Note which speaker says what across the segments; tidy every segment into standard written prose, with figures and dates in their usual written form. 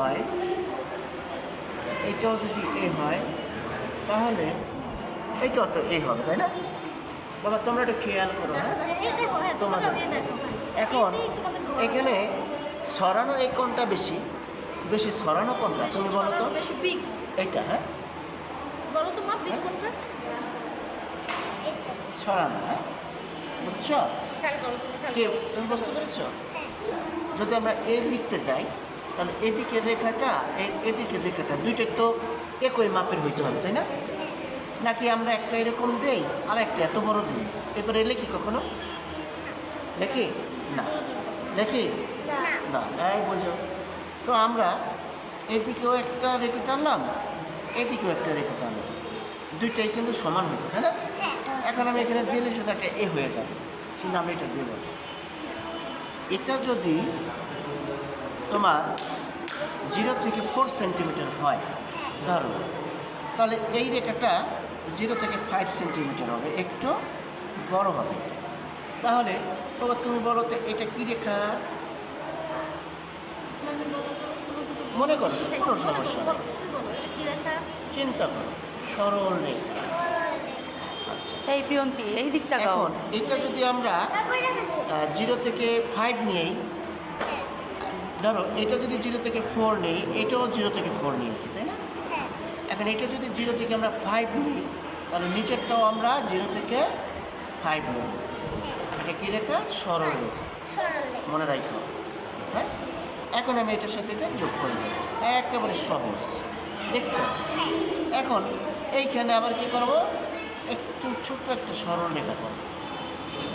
Speaker 1: হয়, এটাও যদি এ হয় তাহলে এটাও তো এ হবে, তাই না? বাবা তোমরা একটু খেয়াল করো। তোমাদের এখন এখানে সরানো এই কোণটা বেশি বেশি সরানো কোণটা তুমি বলো তো? এইটা। হ্যাঁ
Speaker 2: বলো তো মা পিক কোনটা?
Speaker 1: সরানো। হ্যাঁ বুঝছো?
Speaker 2: খেয়াল করো
Speaker 1: তুমি বুঝতে পেরেছো? যদি আমরা এ লিখতে চাই তাহলে এদিকের রেখাটা এদিকের রেখাটা দুইটা তো একই মাপের হইতে হবে, তাই না? নাকি আমরা একটা এরকম দেই আর একটা এত বড় দিই, এরপরে লিখি কখনো? লেখি না, লেখি না। এই বোঝো তো, আমরা এদিকেও একটা রেখে টানলাম, এদিকেও একটা রেখে টানলাম, দুইটাই কিন্তু সমান হয়েছে, তাই না? এখন আমি এখানে দিলে সেটা একটা এ হয়ে যাবে, কিন্তু আমি এটা দেব। এটা যদি তোমার 0 থেকে 4 সেন্টিমিটার হয় ধরো, তাহলে এই রেখাটা 0 থেকে 5 সেন্টিমিটার হবে, একটু বড় হবে। তাহলে তোমার তুমি বলো তো এটা কী রেখা? মনে করো, কোনো সমস্যা নেই, চিন্তা করো, সরল রেখা। আচ্ছা
Speaker 2: এই প্রিয়ন্তি এই দিকটা
Speaker 1: এখন এটা যদি আমরা 0 থেকে 5 নিয়েই ধরো, এটা যদি 0 থেকে 4 নেই, এটাও 0 থেকে 4 নিয়েছি, তাই না? এখন এটা যদি 0 থেকে আমরা 5 নিই, তাহলে নিচেরটাও আমরা 0 থেকে 5 নেব। এটা কী রেখা? সরল রেখা, মনে রাখো। হ্যাঁ এখন আমি এটার সাথে এটা যোগ করে দেবো, একেবারে সহজ, দেখছো? এখন এইখানে আবার কি করব, একটু ছোট্ট একটা সরল রেখা করব।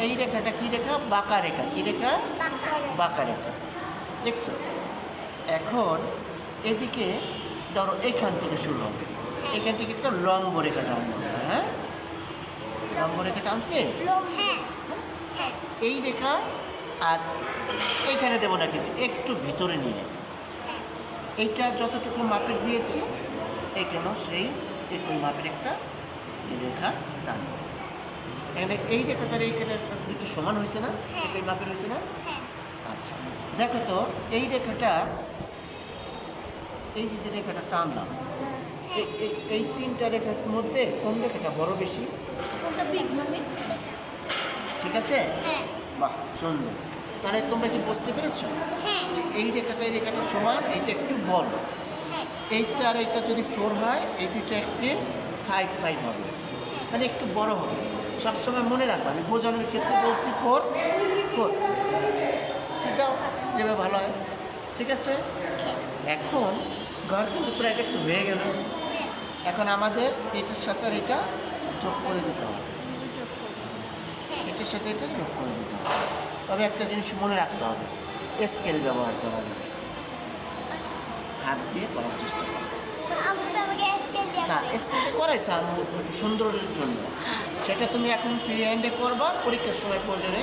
Speaker 1: এই রেখাটা কী রেখা? বাঁকা রেখা। কী রেখা? বাঁকা রেখা, দেখছো? এখন এদিকে ধরো এইখান থেকে শুরু হবে, এখান থেকে একটা লম্ব রেখা টানবো। হ্যাঁ লম্ব রেখা টানছে, এই রেখা আর এইখানে দেবো না, কিন্তু একটু ভিতরে নিয়ে এইটা যতটুকু মাপের দিয়েছি এইখানে সেই একটু মাপের একটা রেখা টানবো। এখানে এই রেখাটার এই রেখাটা দুটো সমান হয়েছে না? এই মাপের হয়েছে না? আচ্ছা দেখো তো, এই রেখাটা, এই যে রেখাটা টানলাম, এই তিনটা রেখার মধ্যে কোন রেখাটা বড় বেশি? ঠিক আছে, বাহ সুন্দর। তাহলে তোমরা কি বুঝতে পেরেছো যে এই রেখাটা সমান, এইটা একটু বড়, এইটা আর এইটা যদি 4 হয়, এই দুইটা একটি 5 হবে, মানে একটু বড় হবে। সবসময় মনে রাখবে, আমি বোঝানোর ক্ষেত্রে বলছি 4 এটাও যেভাবে ভালো হয়, ঠিক আছে? এখন ঘর কিন্তু প্রায় কিছু হয়ে গেল। এখন আমাদের এটার সাথে আর এটা যোগ করে দিতে হবে, এটার সাথে এটা যোগ করে দিতে হবে। তবে একটা জিনিস মনে রাখতে হবে, স্কেল ব্যবহার করা যাবে, হাত দিয়ে করার চেষ্টা করো না। স্কেল করাইছে আমি একটু সুন্দরের জন্য, সেটা তুমি এখন ফ্রি হ্যান্ডে করবা, পরীক্ষার সময় প্রয়োজনে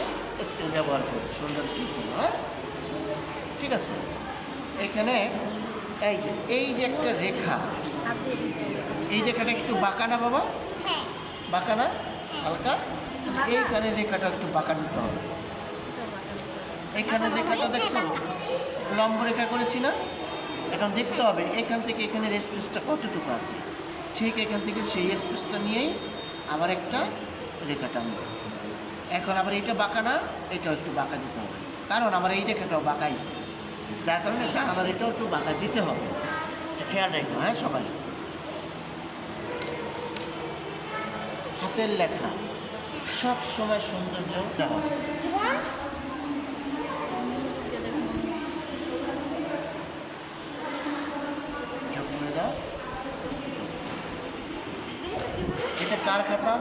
Speaker 1: স্কেল ব্যবহার করবে সৌন্দর্যের জন্য। হ্যাঁ ঠিক আছে। এখানে এই যে একটা রেখা, এই রেখাটা একটু বাঁকা না বাবা? বাঁকা না? হালকা। এইখানে রেখাটা একটু বাঁকা নিতে হবে। এখানে রেখাটা দেখছো লম্ব রেখা করেছি না? এখন দেখতে হবে এখান থেকে এখানের স্পেসটা কতটুকু আছে, ঠিক এখান থেকে সেই স্পেসটা নিয়েই আবার একটা রেখা টানবো। এখন আবার এইটা বাঁকা না, এটাও একটু বাঁকা দিতে হবে, কারণ আমার এই রেখাটাও বাঁকাইছে, যার কারণে জানালার এটাও একটু বাঁকা দিতে হবে। খেয়াল রাখবো হ্যাঁ সবাই। হাতের লেখা সব সময় সৌন্দর্য দেওয়া। এটা কার খাতা?